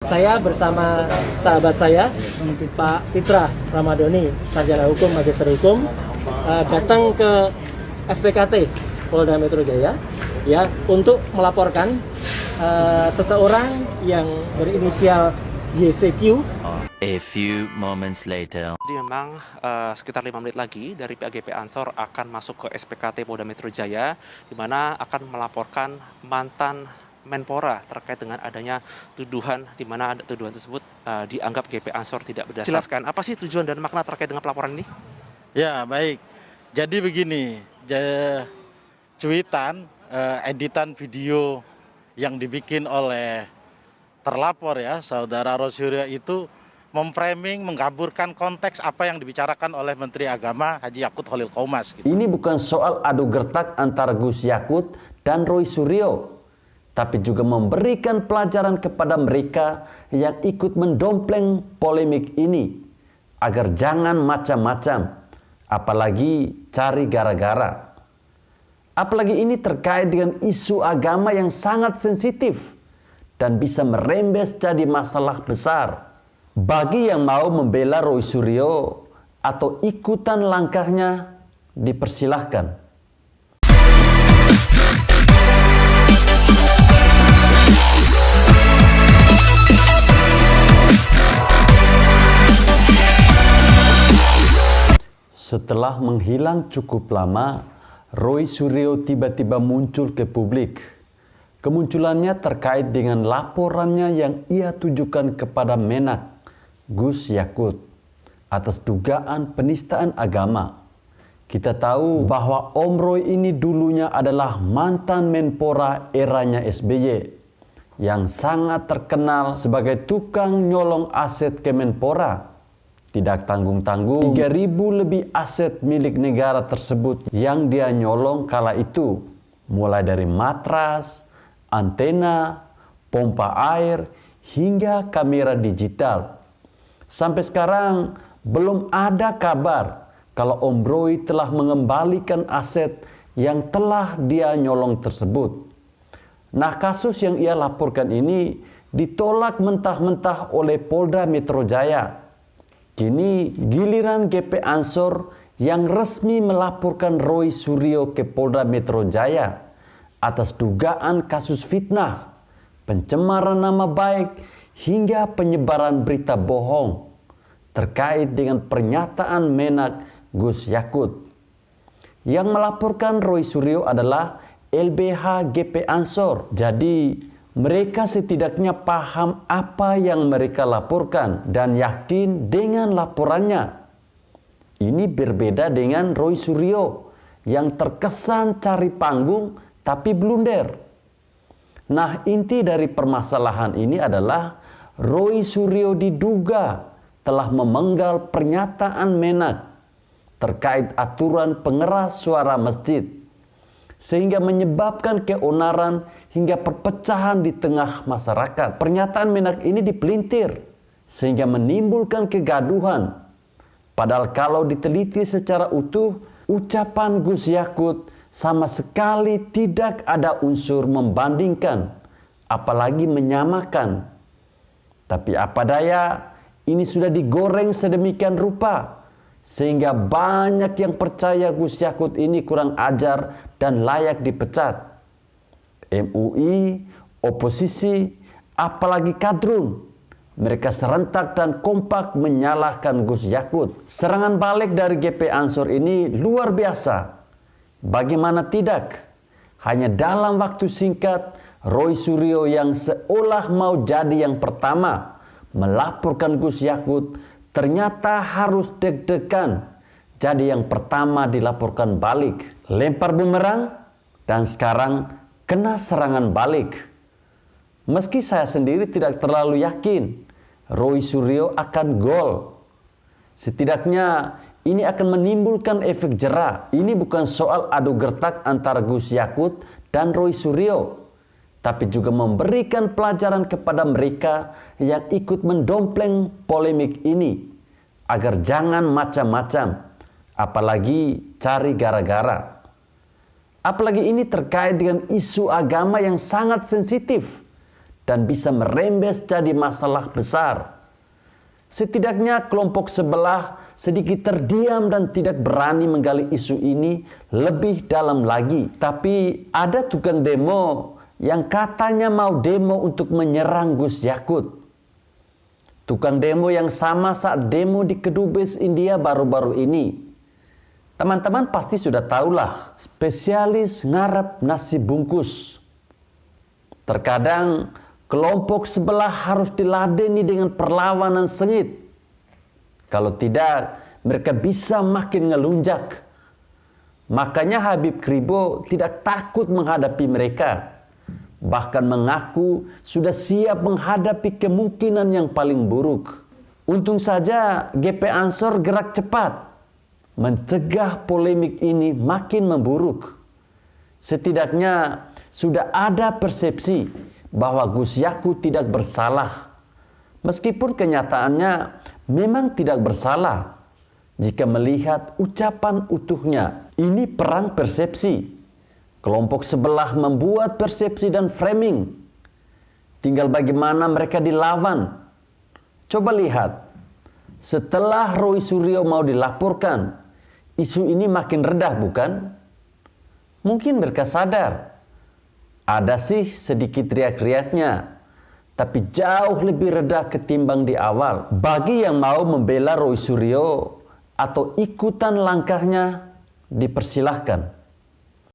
Saya bersama sahabat saya, Pak Fitra Ramadhani, sarjana hukum, magister hukum, datang ke SPKT Polda Metro Jaya ya untuk melaporkan seseorang yang berinisial YCQ. A few moments later. Jadi memang sekitar 5 menit lagi dari pihak GP Ansor akan masuk ke SPKT Polda Metro Jaya, di mana akan melaporkan mantan Menpora terkait dengan adanya tuduhan, di mana tuduhan tersebut dianggap GP Ansor tidak berdasar. Jelaskan apa sih tujuan dan makna terkait dengan pelaporan ini? Ya, baik. Jadi begini, cuitan, editan video yang dibikin oleh terlapor ya, Saudara Roy Suryo itu memframing, menggambarkan konteks apa yang dibicarakan oleh Menteri Agama Haji Yakut Khalil Qaumas. Gitu. Ini bukan soal adu gertak antara Gus Yakut dan Roy Suryo, tapi juga memberikan pelajaran kepada mereka yang ikut mendompleng polemik ini, agar jangan macam-macam, apalagi cari gara-gara. Apalagi ini terkait dengan isu agama yang sangat sensitif dan bisa merembes jadi masalah besar. Bagi yang mau membela Roy Suryo atau ikutan langkahnya, dipersilahkan. Setelah menghilang cukup lama, Roy Suryo tiba-tiba muncul ke publik. Kemunculannya terkait dengan laporannya yang ia tujukan kepada Menak, Gus Yakut, atas dugaan penistaan agama. Kita tahu bahwa Om Roy ini dulunya adalah mantan Menpora eranya SBY, yang sangat terkenal sebagai tukang nyolong aset Kemenpora. Tidak tanggung-tanggung, 3.000 lebih aset milik negara tersebut yang dia nyolong kala itu. Mulai dari matras, antena, pompa air, hingga kamera digital. Sampai sekarang belum ada kabar kalau Om Roy telah mengembalikan aset yang telah dia nyolong tersebut. Nah, kasus yang ia laporkan ini ditolak mentah-mentah oleh Polda Metro Jaya. Kini giliran GP Ansor yang resmi melaporkan Roy Suryo ke Polda Metro Jaya atas dugaan kasus fitnah, pencemaran nama baik, hingga penyebaran berita bohong terkait dengan pernyataan Menak Gus Yakut. Yang melaporkan Roy Suryo adalah LBH GP Ansor. Jadi mereka setidaknya paham apa yang mereka laporkan dan yakin dengan laporannya. Ini berbeda dengan Roy Suryo yang terkesan cari panggung tapi blunder. Nah, inti dari permasalahan ini adalah Roy Suryo diduga telah memenggal pernyataan Menak terkait aturan pengeras suara masjid, sehingga menyebabkan keonaran hingga perpecahan di tengah masyarakat. Pernyataan Menak ini dipelintir sehingga menimbulkan kegaduhan. Padahal kalau diteliti secara utuh, ucapan Gus Yakut sama sekali tidak ada unsur membandingkan, apalagi menyamakan. Tapi apa daya, ini sudah digoreng sedemikian rupa sehingga banyak yang percaya Gus Yakut ini kurang ajar dan layak dipecat. MUI, oposisi, apalagi kadrun, mereka serentak dan kompak menyalahkan Gus Yakut. Serangan balik dari GP Ansor ini luar biasa. Bagaimana tidak? Hanya dalam waktu singkat, Roy Suryo yang seolah mau jadi yang pertama melaporkan Gus Yakut ternyata harus deg-degan jadi yang pertama dilaporkan balik. Lempar bumerang dan sekarang kena serangan balik. Meski saya sendiri tidak terlalu yakin Roy Suryo akan gol, setidaknya ini akan menimbulkan efek jera. Ini bukan soal adu gertak antara Gus Yakut dan Roy Suryo, tapi juga memberikan pelajaran kepada mereka yang ikut mendompleng polemik ini, agar jangan macam-macam, apalagi cari gara-gara. Apalagi ini terkait dengan isu agama yang sangat sensitif dan bisa merembes jadi masalah besar. Setidaknya kelompok sebelah sedikit terdiam dan tidak berani menggali isu ini lebih dalam lagi. Tapi ada tukang demo yang katanya mau demo untuk menyerang Gus Yakut. Tukang demo yang sama saat demo di Kedubes India baru-baru ini. Teman-teman pasti sudah tahulah, spesialis ngarep nasi bungkus. Terkadang kelompok sebelah harus diladeni dengan perlawanan sengit. Kalau tidak, mereka bisa makin ngelunjak. Makanya Habib Kribo tidak takut menghadapi mereka. Bahkan mengaku sudah siap menghadapi kemungkinan yang paling buruk. Untung saja GP Ansor gerak cepat mencegah polemik ini makin memburuk. Setidaknya sudah ada persepsi bahwa Gus Yakut tidak bersalah. Meskipun kenyataannya memang tidak bersalah. Jika melihat ucapan utuhnya, ini perang persepsi. Kelompok sebelah membuat persepsi dan framing. Tinggal bagaimana mereka dilawan. Coba lihat, setelah Roy Suryo mau dilaporkan, isu ini makin redah bukan? Mungkin mereka sadar. Ada sih sedikit riak-riaknya, tapi jauh lebih redah ketimbang di awal. Bagi yang mau membela Roy Suryo atau ikutan langkahnya, dipersilahkan.